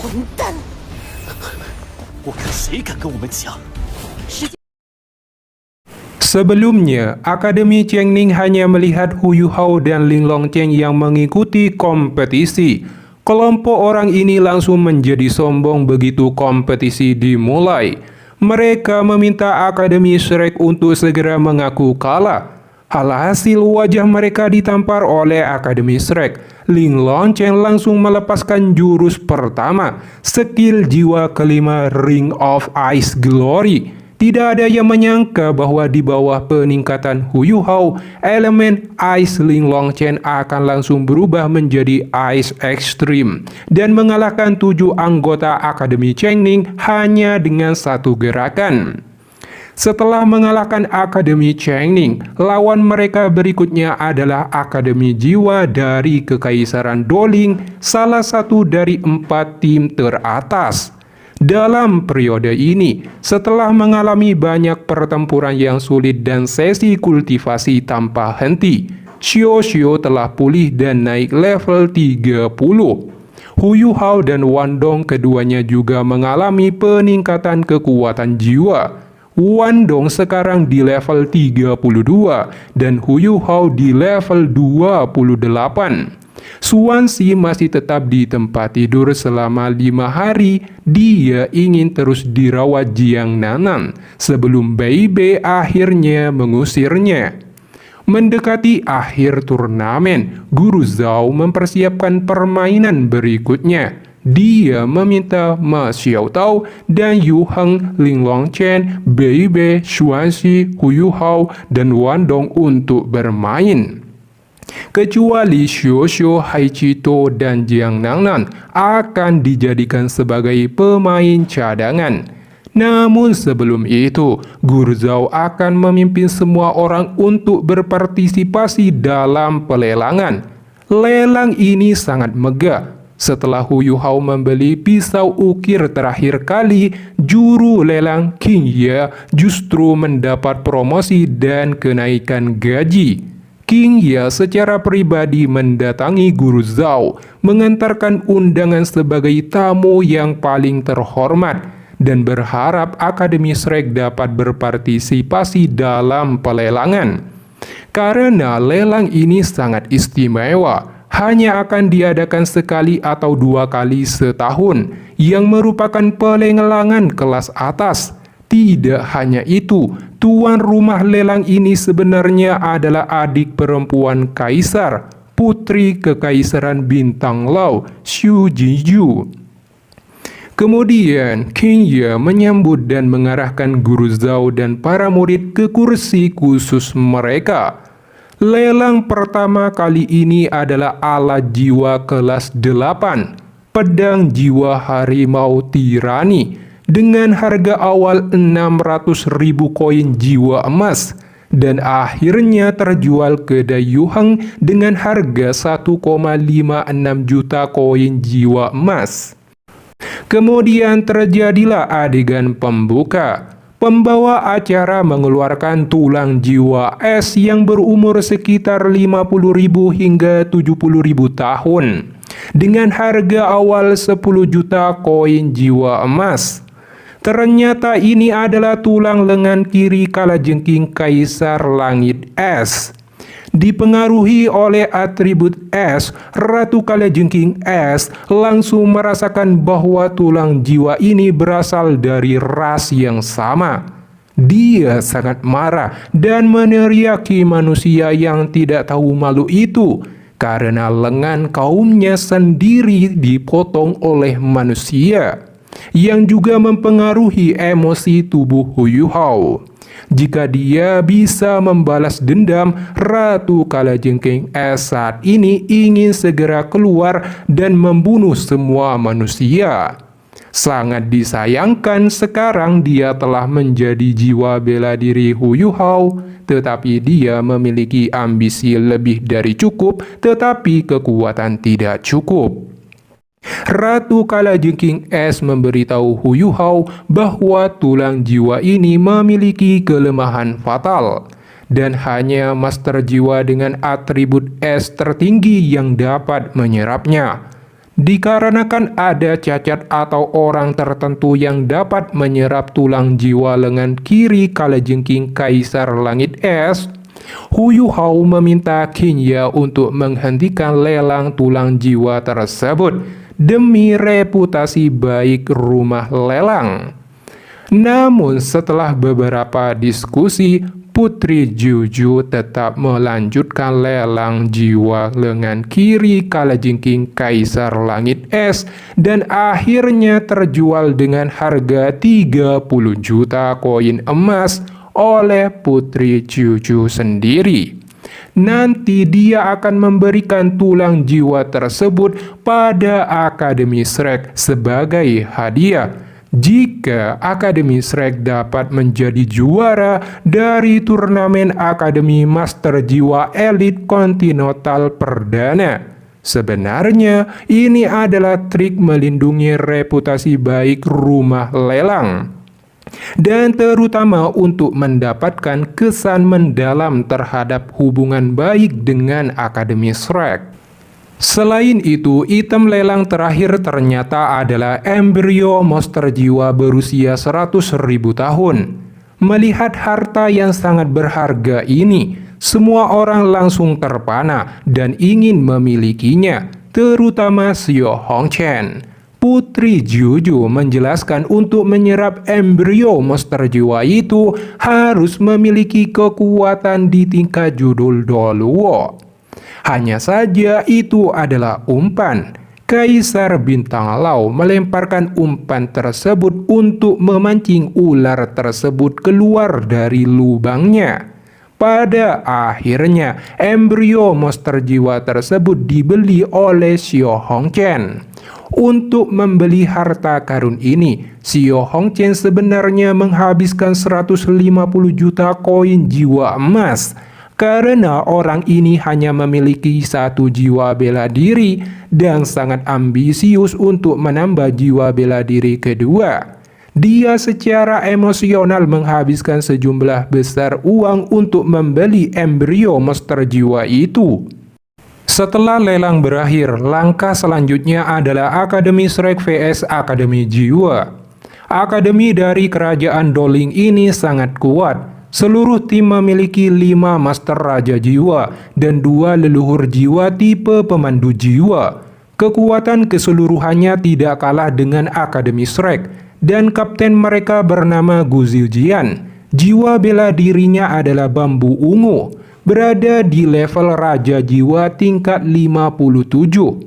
混蛋！我看谁敢跟我们抢！ Sebelumnya, Akademi Chengning hanya melihat Hu Yuhao dan Ling Longchen yang mengikuti kompetisi. Kelompok orang ini langsung menjadi sombong begitu kompetisi dimulai. Mereka meminta Akademi Shrek untuk segera mengaku kalah. Alhasil wajah mereka ditampar oleh Akademi Shrek. Ling Longchen langsung melepaskan jurus pertama, skill jiwa kelima Ring of Ice Glory. Tidak ada yang menyangka bahwa di bawah peningkatan Hu Yuhao, elemen Ice Ling Longchen akan langsung berubah menjadi Ice Extreme dan mengalahkan 7 anggota Akademi Chengning hanya dengan satu gerakan. Setelah mengalahkan Akademi Chengning, lawan mereka berikutnya adalah Akademi Jiwa dari Kekaisaran Doling, salah satu dari 4 tim teratas. Dalam periode ini, setelah mengalami banyak pertempuran yang sulit dan sesi kultivasi tanpa henti, Xiao Xiao telah pulih dan naik level 30. Hu Yuhao dan Wan Dong keduanya juga mengalami peningkatan kekuatan jiwa. Wan Dong sekarang di level 32 dan Hu Yuhao di level 28. Xuanxi masih tetap di tempat tidur selama 5 hari. Dia ingin terus dirawat Jiang Nanan sebelum Bei Bei akhirnya mengusirnya. Mendekati akhir turnamen, Guru Zhao mempersiapkan permainan berikutnya. Dia meminta Ma Xiaotao dan Yu Heng, Ling Longchen, Bei Bei, Xuanxi, Hu Yuhao, dan Wan Dong untuk bermain. Kecuali Xiao Xiao, Hai Chito, dan Jiang Nanan akan dijadikan sebagai pemain cadangan. Namun sebelum itu, Guru Zhao akan memimpin semua orang untuk berpartisipasi dalam pelelangan. Lelang ini sangat megah. Setelah Hu Yuhao membeli pisau ukir terakhir kali, juru lelang King Ye justru mendapat promosi dan kenaikan gaji. King Ye secara pribadi mendatangi Guru Zhao, mengantarkan undangan sebagai tamu yang paling terhormat, dan berharap Akademi Shrek dapat berpartisipasi dalam pelelangan. Karena lelang ini sangat istimewa, hanya akan diadakan sekali atau 2 kali setahun, yang merupakan pelelangan kelas atas. Tidak hanya itu, tuan rumah lelang ini sebenarnya adalah adik perempuan kaisar, putri kekaisaran Bintang Lau, Xu Jiju. Kemudian, King Ye menyambut dan mengarahkan Guru Zhao dan para murid ke kursi khusus mereka. Lelang pertama kali ini adalah alat jiwa kelas 8, pedang jiwa harimau tirani, dengan harga awal 600.000 koin jiwa emas, dan akhirnya terjual ke Dai Yu Heng dengan harga 1,56 juta koin jiwa emas. Kemudian terjadilah adegan pembuka. Pembawa acara mengeluarkan tulang jiwa es yang berumur sekitar 50.000 hingga 70.000 tahun, dengan harga awal 10 juta koin jiwa emas. Ternyata ini adalah tulang lengan kiri kalajengking Kaisar Langit Es. Dipengaruhi oleh atribut es, Ratu Kalajengking Es langsung merasakan bahwa tulang jiwa ini berasal dari ras yang sama. Dia sangat marah dan meneriaki manusia yang tidak tahu malu itu, karena lengan kaumnya sendiri dipotong oleh manusia, yang juga mempengaruhi emosi tubuh Hu Yuhao. Jika dia bisa membalas dendam, Ratu Kalajengking Es saat ini ingin segera keluar dan membunuh semua manusia. Sangat disayangkan sekarang dia telah menjadi jiwa bela diri Hu Yuhao, tetapi dia memiliki ambisi lebih dari cukup, tetapi kekuatan tidak cukup. Ratu Kalajengking Es memberitahu Hu Yuhao bahwa tulang jiwa ini memiliki kelemahan fatal, dan hanya master jiwa dengan atribut es tertinggi yang dapat menyerapnya. Dikarenakan ada cacat atau orang tertentu yang dapat menyerap tulang jiwa lengan kiri kalajengking Kaisar Langit Es, Hu Yuhao meminta Qin Ye untuk menghentikan lelang tulang jiwa tersebut demi reputasi baik rumah lelang. Namun setelah beberapa diskusi, Putri Juju tetap melanjutkan lelang jiwa lengan kiri kalajengking Kaisar Langit Es dan akhirnya terjual dengan harga 30 juta koin emas oleh Putri Juju sendiri. Nanti dia akan memberikan tulang jiwa tersebut pada Akademi Shrek sebagai hadiah jika Akademi Shrek dapat menjadi juara dari turnamen Akademi Master Jiwa Elite Continental Perdana. Sebenarnya ini adalah trik melindungi reputasi baik rumah lelang, dan terutama untuk mendapatkan kesan mendalam terhadap hubungan baik dengan Akademi Shrek. Selain itu, item lelang terakhir ternyata adalah embrio monster jiwa berusia 100.000 tahun. Melihat harta yang sangat berharga ini, semua orang langsung terpana dan ingin memilikinya, terutama Xiao Hongchen. Putri Juju menjelaskan untuk menyerap embrio monster jiwa itu harus memiliki kekuatan di tingkat judul Doluo. Hanya saja itu adalah umpan. Kaisar Bintang Lau melemparkan umpan tersebut untuk memancing ular tersebut keluar dari lubangnya. Pada akhirnya, embrio monster jiwa tersebut dibeli oleh Xiao Hongchen. Untuk membeli harta karun ini, Xiao Hongchen sebenarnya menghabiskan 150 juta koin jiwa emas. Karena orang ini hanya memiliki satu jiwa bela diri dan sangat ambisius untuk menambah jiwa bela diri kedua. Dia secara emosional menghabiskan sejumlah besar uang untuk membeli embrio monster jiwa itu. Setelah lelang berakhir, langkah selanjutnya adalah Akademi Shrek vs Akademi Jiwa. Akademi dari Kerajaan Doling ini sangat kuat. Seluruh tim memiliki 5 Master Raja Jiwa dan 2 leluhur jiwa tipe pemandu jiwa. Kekuatan keseluruhannya tidak kalah dengan Akademi Shrek, dan kapten mereka bernama Gu Zhijian. Jiwa bela dirinya adalah bambu ungu, berada di level Raja Jiwa tingkat 57.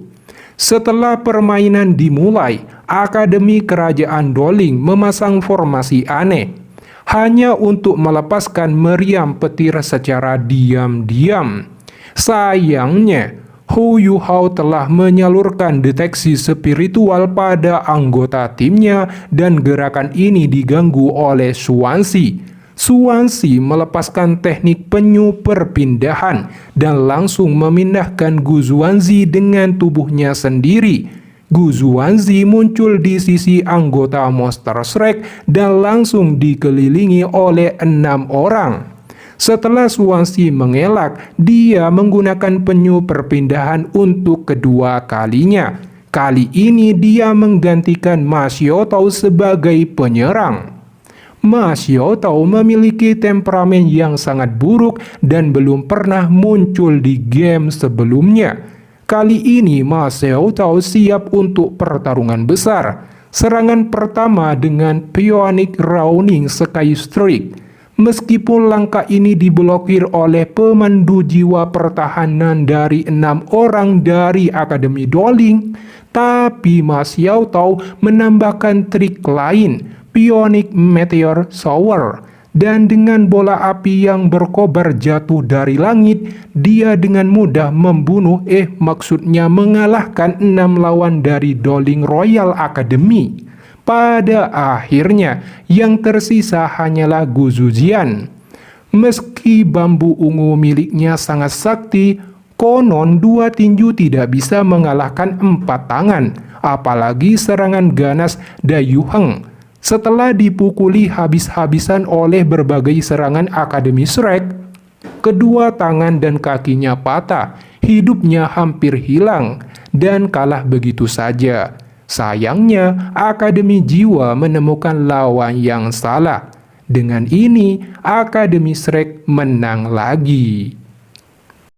Setelah permainan dimulai, Akademi Kerajaan Doling memasang formasi aneh hanya untuk melepaskan meriam petir secara diam-diam. Sayangnya, Hu Yuhao telah menyalurkan deteksi spiritual pada anggota timnya dan gerakan ini diganggu oleh Xuanzi. Xuanzi melepaskan teknik penyu perpindahan dan langsung memindahkan Gu Xuanzi dengan tubuhnya sendiri. Gu Xuanzi muncul di sisi anggota Monster Shrek dan langsung dikelilingi oleh 6 orang. Setelah Xuanzi mengelak, dia menggunakan penyu perpindahan untuk kedua kalinya. Kali ini dia menggantikan Ma Xiaotao sebagai penyerang. Ma Xiaotao memiliki temperamen yang sangat buruk dan belum pernah muncul di game sebelumnya. Kali ini Ma Xiaotao siap untuk pertarungan besar. Serangan pertama dengan Bionic Rounding Sky Strike. Meskipun langkah ini diblokir oleh pemandu jiwa pertahanan dari 6 orang dari Akademi Doling, tapi Ma Xiaotao menambahkan trik lain, Bionic Meteor Shower. Dan dengan bola api yang berkobar jatuh dari langit, dia dengan mudah maksudnya mengalahkan 6 lawan dari Doling Royal Academy. Pada akhirnya, yang tersisa hanyalah Gu Zhijian. Meski bambu ungu miliknya sangat sakti, konon 2 tinju tidak bisa mengalahkan 4 tangan, apalagi serangan ganas Dayuheng. Setelah dipukuli habis-habisan oleh berbagai serangan Akademi Shrek, kedua tangan dan kakinya patah, hidupnya hampir hilang. dan kalah begitu saja. Sayangnya, Akademi Jiwa menemukan lawan yang salah. Dengan ini, Akademi Shrek menang lagi.